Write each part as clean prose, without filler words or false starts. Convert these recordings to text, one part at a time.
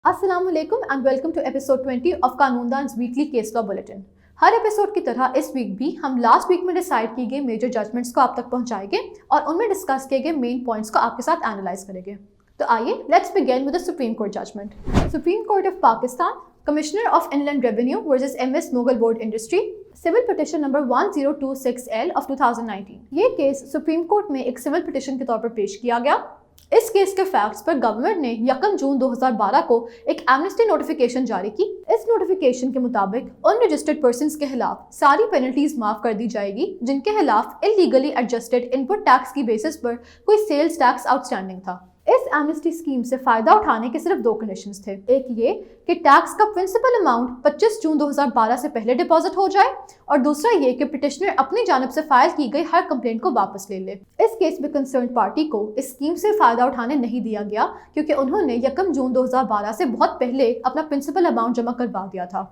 अस्सलाम वालेकुम and welcome to episode 20 of कानूनदान्स वीकली केस लॉ बुलेटिन। हर एपिसोड की तरह इस वीक भी हम लास्ट वीक में डिसाइड की गई मेजर जजमेंट्स को आप तक पहुंचाएंगे और उनमें डिस्कस किए गए मेन पॉइंट्स को आपके साथ एनालाइज करेंगे। तो आइए let's begin with the supreme court judgment. Supreme court of Pakistan, commissioner of inland revenue versus MS Mughal board industry, civil petition number 1026L of 2019। ये केस सुप्रीम कोर्ट में एक सिविल पिटिशन के तौर पर पेश किया गया। इस केस के फैक्ट्स पर गवर्नमेंट ने 1 जून 2012 को एक एमनेस्टी नोटिफिकेशन जारी की। इस नोटिफिकेशन के मुताबिक उन रजिस्टर्ड पर्सन्स के खिलाफ सारी पेनल्टीज माफ कर दी जाएगी जिनके खिलाफ इलीगली एडजस्टेड इनपुट टैक्स की बेसिस पर कोई सेल्स टैक्स आउटस्टैंडिंग था। इस एमनेस्टी स्कीम से फायदा उठाने के सिर्फ 2 कंडीशंस थे। एक ये कि टैक्स का प्रिंसिपल अमाउंट 25 जून 2012 से पहले डिपॉजिट हो जाए और दूसरा ये कि पिटिशनर अपनी जानिब से फाइल की गई हर कंप्लेंट को वापस ले ले। इस केस में कंसर्न पार्टी को इस स्कीम से फायदा उठाने नहीं दिया गया क्योंकि उन्होंने 1 जून 2012 से बहुत पहले अपना प्रिंसिपल अमाउंट जमा करवा दिया था।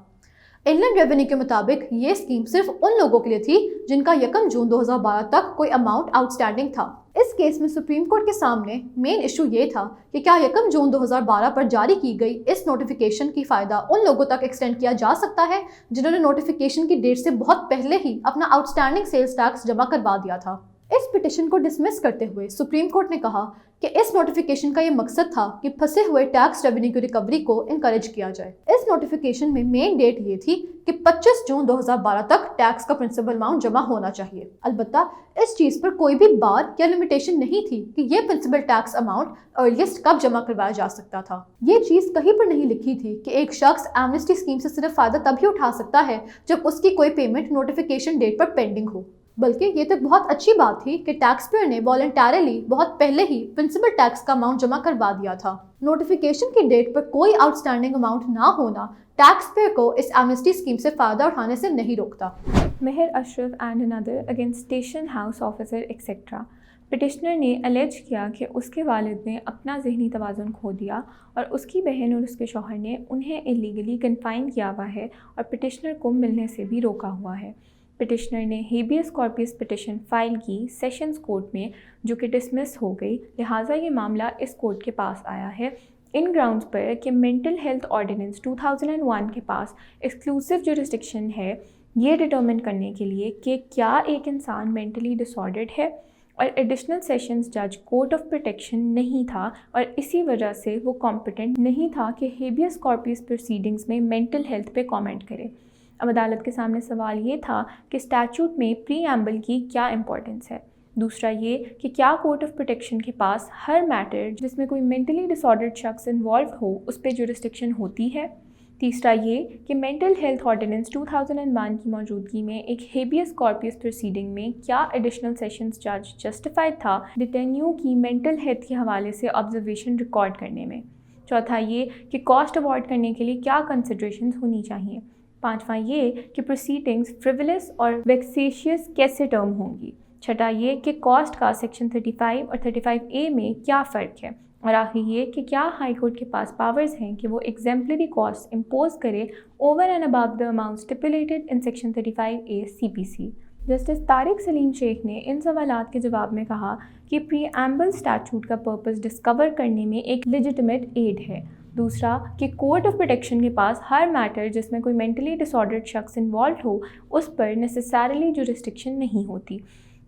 इनलैंड रेवेन्यू के मुताबिक ये स्कीम सिर्फ उन लोगों के लिए थी जिनका 1 जून 2012 तक कोई अमाउंट आउटस्टैंडिंग था। इस केस में सुप्रीम कोर्ट के सामने मेन इशू ये था कि क्या 1 जून 2012 पर जारी की गई इस नोटिफिकेशन की फ़ायदा उन लोगों तक एक्सटेंड किया जा सकता है जिन्होंने नोटिफिकेशन की डेट से बहुत पहले ही अपना आउटस्टैंडिंग सेल्स टैक्स जमा करवा दिया था। इस पिटिशन को डिसमिस करते हुए सुप्रीम कोर्ट ने कहा कि इस नोटिफिकेशन का ये मकसद था कि फंसे हुए टैक्स रेवेन्यू की रिकवरी को इनकरेज किया जाए। इस नोटिफिकेशन में मेन डेट ये थी कि 25 जून 2012 तक टैक्स का प्रिंसिपल अमाउंट जमा होना चाहिए। अलबत्ता इस चीज़ पर कोई भी बार या लिमिटेशन नहीं थी कि ये प्रिंसिपल टैक्स अमाउंट अर्लीस्ट कब जमा करवाया जा सकता था। ये चीज़ कहीं पर नहीं लिखी थी कि एक शख्स एमनेस्टी स्कीम से सिर्फ फ़ायदा तभी उठा सकता है जब उसकी कोई पेमेंट नोटिफिकेशन डेट पर पेंडिंग हो, बल्कि ये तो बहुत अच्छी बात थी कि टैक्स पेयर ने वॉलंटरली बहुत पहले ही प्रिंसिपल टैक्स का अमाउंट जमा करवा दिया था। नोटिफिकेशन की डेट पर कोई आउटस्टैंडिंग अमाउंट ना होना टैक्स पेयर को इस एमनेस्टी स्कीम से फ़ायदा उठाने से नहीं रोकता। Mehr Ashraf and another against station house officer etcetera. Petitioner ने अलेज किया कि उसके वालिद ने अपना जहनी तवाज़ुन खो दिया और उसकी बहन और उसके शौहर ने उन्हें इलीगली कन्फाइन किया हुआ है और पिटिशनर को मिलने से भी रोका हुआ है। पिटिशनर ने हेबियस कॉर्पस पिटिशन फाइल की सेशंस कोर्ट में जो कि डिसमिस हो गई, लिहाजा ये मामला इस कोर्ट के पास आया है इन ग्राउंड्स पर कि मेंटल हेल्थ ऑर्डिनेंस 2001 के पास एक्सक्लूसिव जुरिस्डिक्शन है ये डिटर्मिन करने के लिए कि क्या एक इंसान मेंटली डिसऑर्डर्ड है, और एडिशनल सेशंस जज कोर्ट ऑफ प्रोटेक्शन नहीं था और इसी वजह से वो कॉम्पिटेंट नहीं था कि हेबियस कॉर्पस प्रोसीडिंग्स में मेंटल हेल्थ पे कमेंट करे। अब अदालत के सामने सवाल ये था कि स्टैचूट में प्रीएम्बल की क्या इंपॉर्टेंस है। दूसरा ये कि क्या कोर्ट ऑफ प्रोटेक्शन के पास हर मैटर जिसमें कोई मेंटली डिसऑर्डर्ड शख्स इन्वॉल्व हो उस पर जुरिस्डिक्शन होती है। तीसरा ये कि मेंटल हेल्थ ऑर्डिनेंस 2001 की मौजूदगी में एक हेबियस कॉर्पस प्रोसीडिंग में क्या एडिशनल सेशंस जज जस्टिफाइड था डिटेन्यू की मेंटल हेल्थ के हवाले से ऑब्जर्वेशन रिकॉर्ड करने में। चौथा ये कि कॉस्ट अवॉइड करने के लिए क्या कंसिडरेशंस होनी चाहिए। पांचवा ये कि प्रोसीडिंग्स फ्रिवलस और वेक्सेशियस कैसे टर्म होंगी। छठा ये कि कॉस्ट का सेक्शन 35 और 35A में क्या फ़र्क है। और आखिर ये कि क्या हाई कोर्ट के पास पावर्स हैं कि वो एग्जेम्पलरी कॉस्ट इम्पोज करे over and above the amount stipulated in section 35A CPC। Justice Tariq Salim Sheikh ने इन सवालात के जवाब में कहा कि प्रीएम्बल स्टैचूट का पर्पस डिस्कवर करने में एक लेजिटिमेट एड है। दूसरा कि कोर्ट ऑफ प्रोटेक्शन के पास हर मैटर जिसमें कोई मेंटली डिसऑर्डर्ड शख्स इन्वॉल्व हो उस पर नेसेसरली जुरिस्डिक्शन नहीं होती।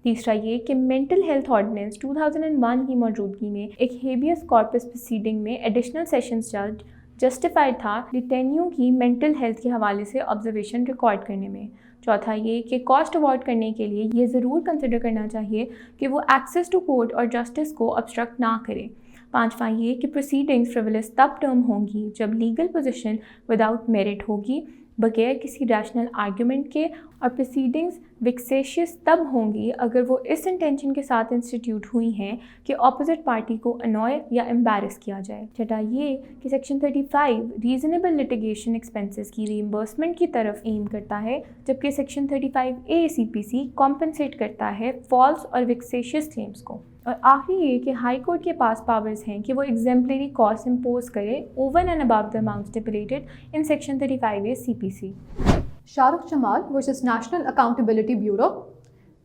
तीसरा ये कि मेंटल हेल्थ ऑर्डिनेंस 2001 की मौजूदगी में एक हेबियस कॉर्पस प्रोसीडिंग में एडिशनल सेशंस जज जस्टिफाइड था डिटेन्यू की मेंटल हेल्थ के हवाले से ऑब्जर्वेशन रिकॉर्ड करने में। चौथा ये कि कॉस्ट अवॉइड करने के लिए ये ज़रूर कंसिडर करना चाहिए कि वो एक्सेस टू कोर्ट और जस्टिस को ऑब्स्ट्रक्ट ना करे। पांचवा ये कि प्रोसीडिंग्स फ्रिवलस तब टर्म होंगी जब लीगल पोजीशन विदाउट मेरिट होगी बगैर किसी रैशनल आर्ग्यूमेंट के, और प्रोसीडिंग्स विक्सेशियस तब होंगी अगर वो इस इंटेंशन के साथ इंस्टीट्यूट हुई हैं कि अपोजिट पार्टी को अनॉय या एम्बैरस किया जाए। छठा ये कि सेक्शन 35 रीजनेबल लिटिगेशन एक्सपेंसेस की रीइंबर्समेंट की तरफ एम करता है जबकि सेक्शन 35A CPC कॉम्पनसेट करता है फॉल्स और विक्सेशियस क्लेम्स को। और आखिरी ये कि हाई कोर्ट के पास पावर्स हैं कि वो एग्जेम्पलरी कॉस्ट इम्पोज करे over and above the amount stipulated in section 35A CPC। Shahrukh Jamal versus national accountability bureau,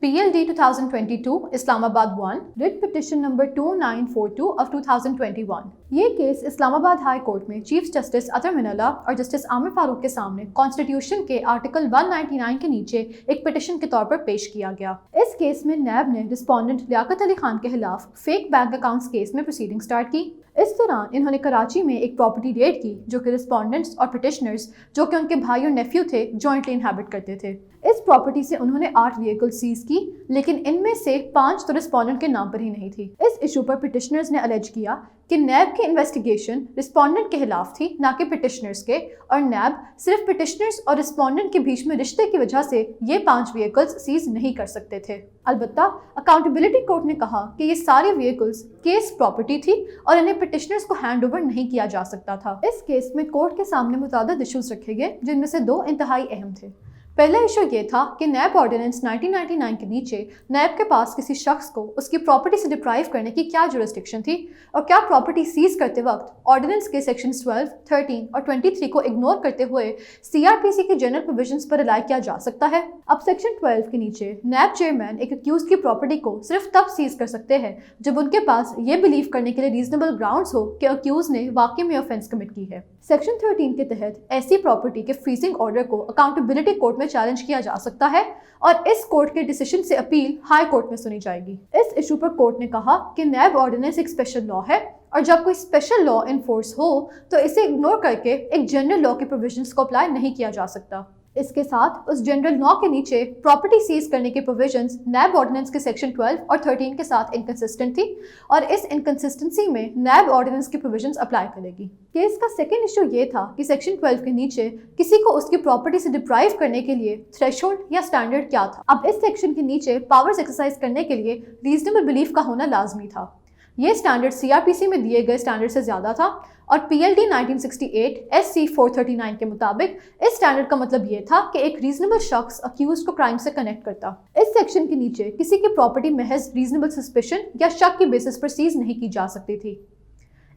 PLD 2022 Islamabad 1 Writ Petition number 2942 of 2021। ये केस इस्लामाबाद हाई कोर्ट में चीफ जस्टिस अतर मिनल्ला और justice Aamir Farooq के सामने कॉन्स्टिट्यूशन के आर्टिकल 199 के नीचे एक पिटिशन के तौर पर पेश किया गया। इस केस में नैब ने रिस्पोंडेंट लियाकत अली खान के खिलाफ फेक बैंक अकाउंट्स केस में प्रोसीडिंग स्टार्ट की। इस दौरान इन्होंने कराची में एक प्रॉपर्टी रेड की जो कि रिस्पोंडेंट्स और पिटिशनर्स जो कि उनके भाई और नेफ्यू थे जॉइंटली इनहैबिट करते थे। इस प्रॉपर्टी से उन्होंने 8 व्हीकल सीज की, लेकिन इनमें से 5 तो रिस्पोंडेंट के नाम पर ही नहीं थी। इस इशू पर पिटिशनर्स ने अलेज किया कि नैब की इन्वेस्टिगेशन रिस्पोंडेंट के खिलाफ थी, ना कि पिटिशनर्स के, और नैब सिर्फ पिटिशनर्स और रिस्पोंडेंट के बीच में रिश्ते की वजह से ये 5 व्हीकल्स सीज नहीं कर सकते थे। अलबत्ता अकाउंटेबिलिटी कोर्ट ने कहा कि ये सारे व्हीकल्स केस प्रॉपर्टी थी और इन्हें पिटिशनर्स को हैंड ओवर नहीं किया जा सकता था। इस केस में कोर्ट के सामने मुतअद्दिद इशूज रखे गए, जिनमें से 2 इंतहाई अहम थे। पहला इशू ये था कि नैब ऑर्डिनेंस 1999 के नीचे नैब के पास किसी शख्स को उसकी प्रॉपर्टी से डिप्राइव करने की क्या जुरिस्डिक्शन थी और क्या प्रॉपर्टी सीज करते वक्त ऑर्डिनेंस के सेक्शंस 12, 13 और 23 को इग्नोर करते हुए सीआरपीसी के जनरल प्रोविजंस पर रिलाई किया जा सकता है। अब सेक्शन 12 के नीचे नैब चेयरमैन एक अक्यूज की प्रॉपर्टी को सिर्फ तब सीज कर सकते हैं जब उनके पास ये बिलीव करने के लिए रीजनेबल ग्राउंड्स हो कि अक्यूज ने वाकई में ऑफेंस कमिट की है। सेक्शन 13 के तहत ऐसी प्रॉपर्टी के फ्रीजिंग ऑर्डर को अकाउंटेबिलिटी कोर्ट में चैलेंज किया जा सकता है और इस कोर्ट के डिसीजन से अपील हाई कोर्ट में सुनी जाएगी। इस इशू पर कोर्ट ने कहा कि नैब ऑर्डिनेंस एक स्पेशल लॉ है और जब कोई स्पेशल लॉ इन्फोर्स हो तो इसे इग्नोर करके एक जनरल लॉ के प्रोविजंस को अप्लाई नहीं किया जा सकता। इसके साथ उस जनरल लॉ के नीचे प्रॉपर्टी सीज करने के प्रोविजंस नैब ऑर्डिनेंस के सेक्शन 12 और 13 के साथ इनकंसिस्टेंट थी और इस इनकंसिस्टेंसी में नैब ऑर्डिनेंस के प्रोविजंस अप्लाई करेगी। केस का सेकंड इशू ये था कि सेक्शन 12 के नीचे किसी को उसकी प्रॉपर्टी से डिप्राइव करने के लिए थ्रेशोल्ड या स्टैंडर्ड क्या था। अब इस सेक्शन के नीचे पावर्स एक्सरसाइज करने के लिए रीजनेबल बिलीफ का होना लाजमी था। ये स्टैंडर्ड सीआरपीसी में दिए गए स्टैंडर्ड से ज़्यादा था और पीएलडी 1968 एससी 439 के मुताबिक इस स्टैंडर्ड का मतलब ये था कि एक रीजनेबल शख्स अक्यूज को क्राइम से कनेक्ट करता। इस सेक्शन के नीचे किसी की प्रॉपर्टी महज रीजनेबल सस्पिशन या शक की बेसिस पर सीज नहीं की जा सकती थी।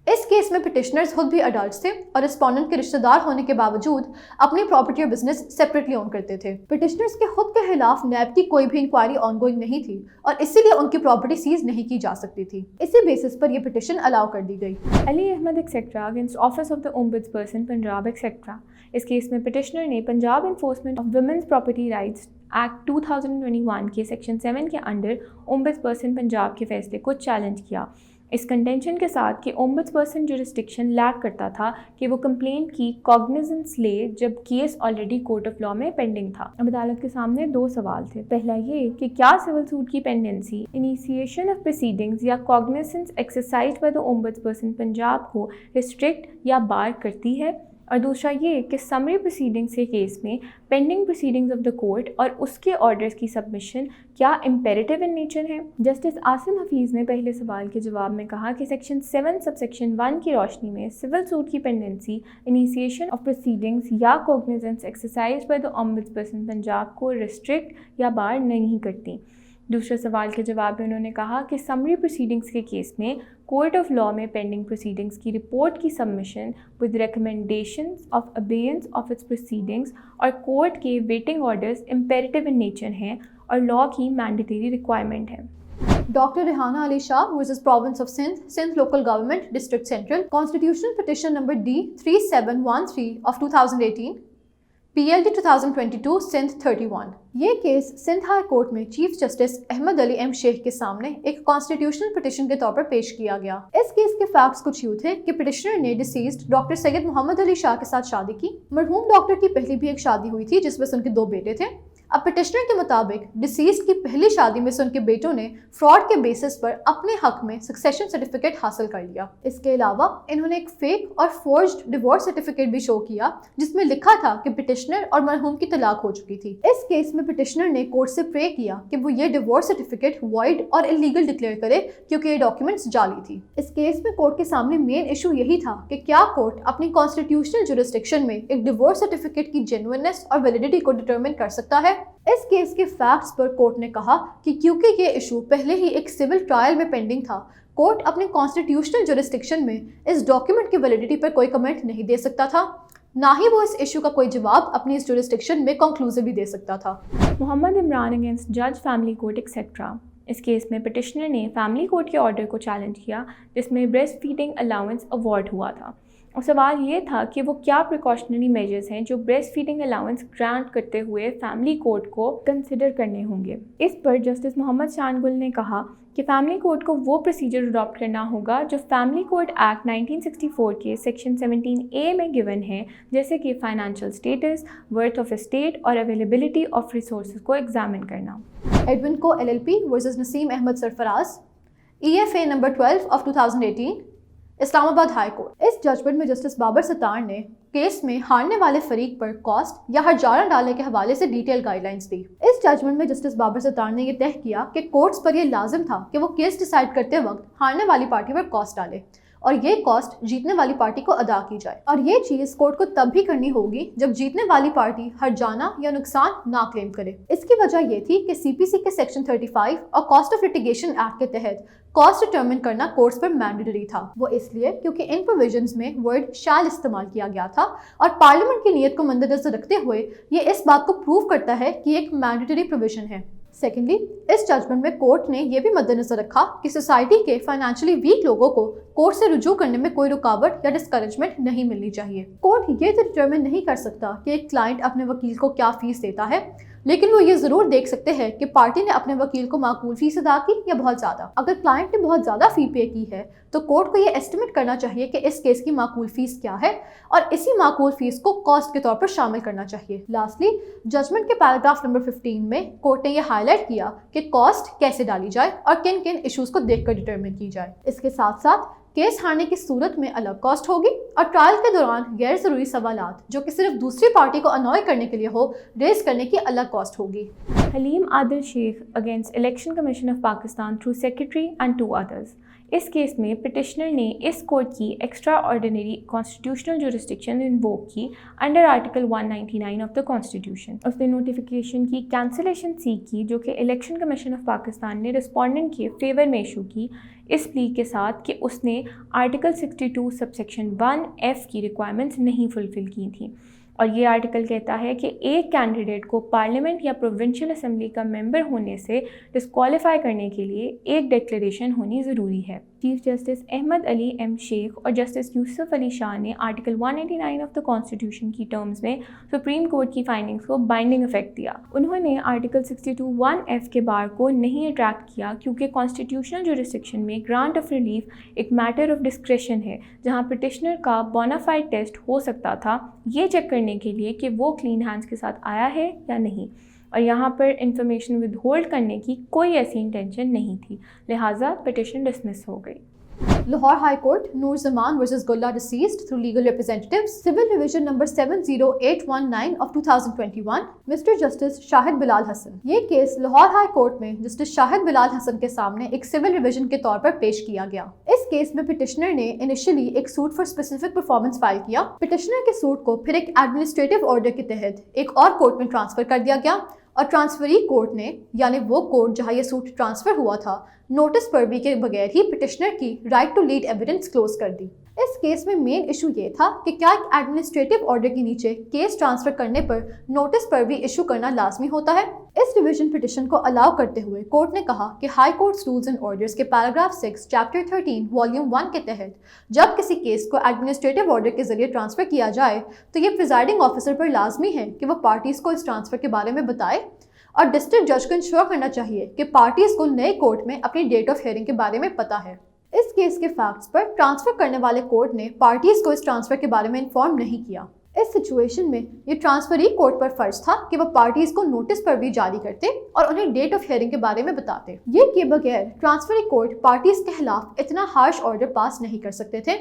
इस केस में पिटिशनर्स खुद भी अडल्ट्स थे और रिस्पोंडेंट के रिश्तेदार होने के बावजूद अपनी प्रॉपर्टी और बिजनेस सेपरेटली ओन करते थे। पिटिशनर्स के खुद के खिलाफ नैब की कोई भी इंक्वायरी ऑनगोइंग नहीं थी और इसीलिए उनकी प्रॉपर्टी सीज नहीं की जा सकती थी। इसी बेसिस पर यह पिटिशन अलाउ कर दी गई। Ali Ahmad etcetera against office of the ombudsperson Punjab etcetera. इस केस में पिटिशनर ने Punjab enforcement of women's property rights act 2021 के सेक्शन 7 के अंडर ओम्बुड्सपर्सन पंजाब के फैसले को चैलेंज किया, इस कंटेंशन के साथ कि ओम्बुड्सपर्सन जुरिस्डिक्शन लैक करता था कि वो कंप्लेंट की कॉग्निजेंस ले जब case already court of law में पेंडिंग था। अब अदालत के सामने 2 सवाल थे। पहला ये कि क्या सिविल सूट की पेंडेंसी इनिशिएशन ऑफ प्रोसीडिंग्स या cognizance exercise by the ombudsperson Punjab को रिस्ट्रिक्ट या बार करती है, और दूसरा ये कि समरी प्रोसीडिंग्स के केस में pending proceedings of the court और उसके ऑर्डर्स की सबमिशन क्या इम्पेरेटिव इन नेचर है। जस्टिस आसिम हफीज़ ने पहले सवाल के जवाब में कहा कि सेक्शन 7 सबसेक्शन 1 की रोशनी में सिविल सूट की पेंडेंसी इनिशिएशन ऑफ प्रोसीडिंग्स या cognizance exercise by the ombudsperson Punjab को रिस्ट्रिक्ट या बार नहीं करती। दूसरे सवाल के जवाब में उन्होंने कहा कि समरी प्रोसीडिंग्स के केस में कोर्ट ऑफ लॉ में पेंडिंग प्रोसीडिंग्स की रिपोर्ट की submission with recommendations of abeyance of its proceedings और कोर्ट के waiting orders imperative in nature हैं और लॉ की मैंडेटरी रिक्वायरमेंट है। Dr. Rehana Ali Shah versus Province of Sindh, Sindh Local Government, District Central, Constitutional Petition number D3713 of 2018, PLD 2022 Sindh 31। ये case Sindh high court में chief justice Ahmed Ali M Sheikh के सामने एक constitutional petition के तौर पर पेश किया गया। इस केस के फैक्ट्स कुछ यूं थे कि पिटिशनर ने डिसीज्ड डॉक्टर सैयद मोहम्मद अली शाह के साथ शादी की। मरहूम डॉक्टर की पहले भी एक शादी हुई थी जिसमें से उनके 2 बेटे थे। अब पिटिशनर के मुताबिक डिसीज्ड की पहली शादी में से उनके बेटों ने फ्रॉड के बेसिस पर अपने हक में सक्सेशन सर्टिफिकेट हासिल कर लिया। इसके अलावा इन्होंने एक फेक और फोर्ज्ड डिवोर्स सर्टिफिकेट भी शो किया जिसमें लिखा था कि पिटिशनर और मरहूम की तलाक हो चुकी थी। इस केस में पिटिशनर ने कोर्ट से प्रे किया कि वो ये डिवोर्स सर्टिफिकेट वॉइड और इलीगल डिक्लेयर करे क्योंकि ये डॉक्यूमेंट्स जाली थी। इस केस में कोर्ट के सामने मेन इशू यही था कि क्या कोर्ट अपनी कॉन्स्टिट्यूशनल जुरिस्डिक्शन में एक डिवोर्स सर्टिफिकेट की जेन्युइननेस और वैलिडिटी को डिटरमिन कर सकता है। इस केस के फैक्ट्स पर कोर्ट ने कहा कि क्योंकि ये इशू पहले ही एक सिविल ट्रायल में पेंडिंग था, कोर्ट अपने कॉन्स्टिट्यूशनल जुरिस्डिक्शन में इस डॉक्यूमेंट की वैलिडिटी पर कोई कमेंट नहीं दे सकता था। نہ ہی وہ اس ایشو کا کوئی جواب اپنی اس جورسڈکشن میں کنکلوسیولی دے سکتا تھا۔ محمد عمران اگینسٹ جج فیملی کورٹ ایکسیٹرا۔ اس کیس میں پٹیشنر نے فیملی کورٹ کے آرڈر کو چیلنج کیا جس میں بریسٹ فیڈنگ الاؤنس اوارڈ ہوا تھا، اور سوال یہ تھا کہ وہ کیا پریکاشنری میجرز ہیں جو بریسٹ فیڈنگ الاؤنس گرانٹ کرتے ہوئے فیملی کورٹ کو کنسیڈر کرنے ہوں گے۔ اس پر جسٹس محمد شان گل نے کہا کہ فیملی کورٹ کو وہ پروسیجر اڈاپٹ کرنا ہوگا جو فیملی کورٹ ایکٹ 1964 کے سیکشن 17A میں گیون ہے، جیسے کہ financial status, worth of state اور اویلیبلٹی آف ریسورسز کو ایگزامن کرنا۔ Edwin co LLP versus Naseem Ahmed Sarfraz, EFA number 12 of 2018، Islamabad high court. اس ججمنٹ میں جسٹس بابر ستار نے کیس میں ہارنے والے فریق پر کاسٹ یا ہرجانہ ڈالنے کے حوالے سے ڈیٹیل گائیڈ لائنز دی۔ اس ججمنٹ میں جسٹس بابر ستار نے یہ طے کیا کہ کورٹس پر یہ لازم تھا کہ وہ کیس ڈیسائیڈ کرتے وقت ہارنے والی پارٹی پر کاسٹ ڈالے اور یہ کاسٹ جیتنے والی پارٹی کو ادا کی جائے، اور یہ چیز کورٹ کو تب بھی کرنی ہوگی جب جیتنے والی پارٹی ہرجانہ یا نقصان نہ کلیم کرے۔ اس کی وجہ یہ تھی کہ CPC کے سیکشن 35 اور کاسٹ آف لٹیگیشن ایکٹ کے تحت کاسٹ ڈٹرمن کرنا کورٹس پر مینڈیٹری تھا۔ وہ اس لیے کیونکہ ان پروویژنز میں ورڈ شال استعمال کیا گیا تھا، اور پارلیمنٹ کی نیت کو مد نظر رکھتے ہوئے یہ اس بات کو پروو کرتا ہے کہ ایک مینڈیٹری پروویژن ہے۔ سیکنڈلی، اس ججمنٹ میں کورٹ نے یہ بھی مد نظر رکھا کہ سوسائٹی کے فائنینشلی ویک لوگوں کو کورٹ سے رجوع کرنے میں کوئی رکاوٹ یا ڈسکریجمنٹ نہیں ملنی چاہیے۔ کورٹ یہ ڈٹرمن نہیں کر سکتا کہ ایک کلائنٹ اپنے وکیل کو کیا فیس دیتا ہے، لیکن وہ یہ ضرور دیکھ سکتے ہیں کہ پارٹی نے اپنے وکیل کو معقول فیس ادا کی یا بہت زیادہ۔ اگر کلائنٹ نے بہت زیادہ فی پے کی ہے تو کورٹ کو یہ ایسٹیمیٹ کرنا چاہیے کہ اس کیس کی معقول فیس کیا ہے، اور اسی معقول فیس کو کاسٹ کے طور پر شامل کرنا چاہیے۔ لاسٹلی، ججمنٹ کے پیراگراف نمبر 15 میں کورٹ نے یہ ہائی لائٹ کیا کہ کاسٹ کیسے ڈالی جائے اور کن کن ایشوز کو دیکھ کر ڈٹرمن کی جائے۔ اس کے ساتھ ساتھ کیس ہارنے کی صورت میں الگ کاسٹ ہوگی، اور ٹرائل کے دوران غیر ضروری سوالات جو کہ صرف دوسری پارٹی کو انوائے کرنے کے لیے ہو ریز کرنے کی الگ کاسٹ ہوگی۔ Haleem Adil Sheikh against election commission of Pakistan through secretary and 2 others۔ اس کیس میں پٹیشنر نے اس کورٹ کی extraordinary constitutional jurisdiction invoke کی under article 199 of the constitution. اس نے نوٹیفیکیشن کی کینسلیشن سیک کی جو کہ الیکشن کمیشن آف پاکستان نے رسپونڈنٹ کے فیور میں ایشو کی، اس پلی کے ساتھ کہ اس نے آرٹیکل 62 سب سیکشن 1F کی ریکوائرمنٹس نہیں فلفل کی تھیں، اور یہ آرٹیکل کہتا ہے کہ ایک کینڈیڈیٹ کو پارلیمنٹ یا پروونشل اسمبلی کا ممبر ہونے سے ڈسکوالیفائی کرنے کے لیے ایک ڈکلیریشن ہونی ضروری ہے۔ چیف جسٹس احمد علی ایم شیخ اور جسٹس یوسف علی شاہ نے آرٹیکل 189 آف دا کانسٹیٹیوشن کی ٹرمز میں سپریم کورٹ کی فائنڈنگز کو بائنڈنگ افیکٹ دیا۔ انہوں نے آرٹیکل 62 1F کے بار کو نہیں اٹریکٹ کیا کیونکہ کانسٹیٹیوشنل جورسڈکشن میں گرانٹ آف ریلیف ایک میٹر آف ڈسکریشن ہے، جہاں پٹیشنر کا بونافائڈ ٹیسٹ ہو سکتا تھا یہ چیک کرنے کے لیے کہ وہ کلین ہینڈز کے ساتھ آیا ہے یا نہیں، اور یہاں پر انفارمیشن ود ہولڈ کرنے کی کوئی ایسی انٹینشن نہیں تھی، لہٰذا پٹیشن ڈسمس ہو گئی۔ Lahore high court Noor Zaman versus Gula deceased through legal representatives, civil revision number 70819 of 2021، mister justice Shahid Bilal Hassan. یہ کیس لاہور ہائی کورٹ میں جسٹس شاہد بلال حسن کے سامنے ایک سول ریویژن کے طور پر پیش کیا گیا۔ اس کیس میں پٹیشنر نے انیشلی ایک suit for specific performance file کیا۔ پٹیشنر کے سوٹ کو پھر ایک ایڈمنسٹریٹو آرڈر کے تحت ایک اور کورٹ میں ٹرانسفر کر دیا گیا، اور ٹرانسفری کورٹ نے، یعنی وہ کورٹ جہاں یہ سوٹ ٹرانسفر ہوا تھا، نوٹس پروی کے بغیر ہی پٹیشنر کی right to lead evidence close کر دی۔ اس کیس میں مین ایشو یہ تھا کہ کیا ایک ایڈمنسٹریٹو آرڈر کے نیچے کیس ٹرانسفر کرنے پر نوٹس پروی ایشو کرنا لازمی ہوتا ہے۔ اس ریویژن پٹیشن کو الاؤ کرتے ہوئے کورٹ نے کہا کہ high courts rules and orders کے پیراگراف 6 چیپٹر 13 والیوم 1 کے تحت جب کسی کیس کو ایڈمنسٹریٹو آرڈر کے ذریعے ٹرانسفر کیا جائے تو یہ پریزائڈنگ آفیسر پر لازمی ہے کہ وہ پارٹیز کو اس ٹرانسفر کے بارے میں بتائے، اور ڈسٹرکٹ جج کو انشور کرنا چاہیے کہ پارٹیز کو نئے کورٹ میں اپنی ڈیٹ آف ہیئرنگ کے بارے میں پتہ ہے۔ اس کیس کے فیکٹس پر ٹرانسفر کرنے والے کورٹ نے پارٹیز کو اس ٹرانسفر کے بارے میں انفارم نہیں کیا۔ اس سچویشن میں یہ ٹرانسفری کورٹ پر فرض تھا کہ وہ پارٹیز کو نوٹس پر بھی جاری کرتے اور انہیں ڈیٹ آف ہیئرنگ کے بارے میں بتاتے۔ یہ کیے بغیر ٹرانسفری کورٹ پارٹیز کے خلاف اتنا ہارش آرڈر پاس نہیں کر سکتے تھے،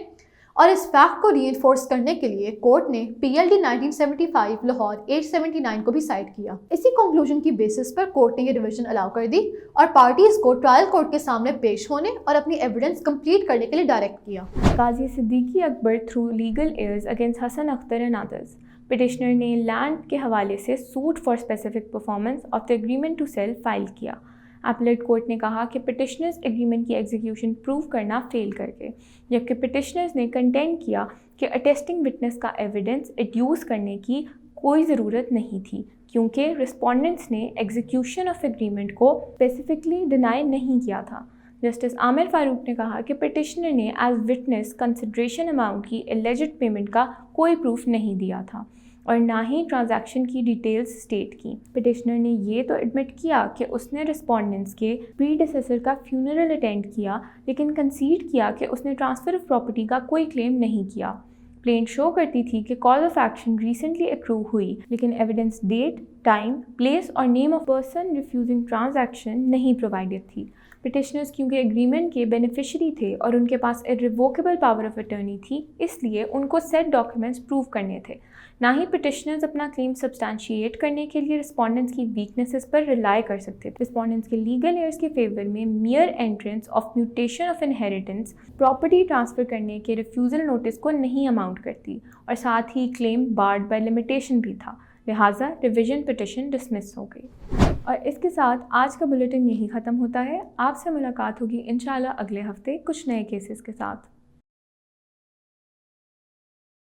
اور اس فیکٹ کو ری انفورس کرنے کے لیے کورٹ نے PLD 1975 لاہور 879 کو بھی سائٹ کیا۔ اسی کنکلوژن کی بیسس پر کورٹ نے یہ ریویژن الاؤ کر دی اور پارٹیز کو ٹرائل کورٹ کے سامنے پیش ہونے اور اپنی ایویڈنس کمپلیٹ کرنے کے لیے ڈائریکٹ کیا۔ Qazi Siddiqui Akbar through legal heirs against Hassan Akhtar and others. پٹیشنر نے لینڈ کے حوالے سے suit for specific performance of the agreement to sell file کیا۔ اپلیٹ کورٹ نے کہا کہ پٹیشنرز ایگریمنٹ کی ایگزیکیوشن پروو کرنا فیل کر گئے، جبکہ پٹیشنرز نے کنٹینڈ کیا کہ اٹیسٹنگ وٹنس کا ایویڈنس ایڈیوس کرنے کی کوئی ضرورت نہیں تھی کیونکہ رسپونڈنٹس نے ایگزیکیوشن آف ایگریمنٹ کو اسپیسیفکلی ڈینائی نہیں کیا تھا۔ جسٹس عامر فاروق نے کہا کہ پٹیشنر نے ایز وٹنس کنسیڈریشن اماؤنٹ کی اللیجڈ پیمنٹ کا کوئی پروف نہیں دیا تھا اور نہ ہی ٹرانزیکشن کی ڈیٹیلز اسٹیٹ کی۔ پٹیشنر نے یہ تو ایڈمٹ کیا کہ اس نے رسپونڈنٹس کے پریڈیسیسر کا فیونرل اٹینڈ کیا، لیکن کنسیڈ کیا کہ اس نے ٹرانسفر آف پراپرٹی کا کوئی کلیم نہیں کیا۔ پلینٹ شو کرتی تھی کہ کاز آف ایکشن ریسنٹلی اکرو ہوئی، لیکن ایویڈنس ڈیٹ، ٹائم، پلیس اور name of person refusing transaction نہیں پرووائڈڈ تھی۔ پٹیشنرز کیونکہ ایگریمنٹ کے بینیفیشری تھے اور ان کے پاس irrevocable پاور آف اٹرنی تھی، اس لیے ان کو سیٹ ڈاکیومنٹس پروو کرنے تھے۔ نہ ہی پٹیشنرز اپنا کلیم سبسٹانشیٹ کرنے کے لیے رسپونڈنٹس کی ویکنیسز پر ریلائی کر سکتے تھے۔ رسپونڈنٹس کے لیگل ایئرز کے فیور میں mere entrance of mutation of inheritance property transfer کرنے کے ریفیوزل نوٹس کو نہیں اماؤنٹ کرتی اور ساتھ ہی کلیم بارڈ بائی لمیٹیشن بھی تھا، لہٰذا ریویژن پٹیشن ڈسمس ہو گئی۔ اور اس کے ساتھ آج کا بلیٹن یہی ختم ہوتا ہے۔ آپ سے ملاقات ہوگی انشاءاللہ اگلے ہفتے کچھ نئے کیسز کے ساتھ۔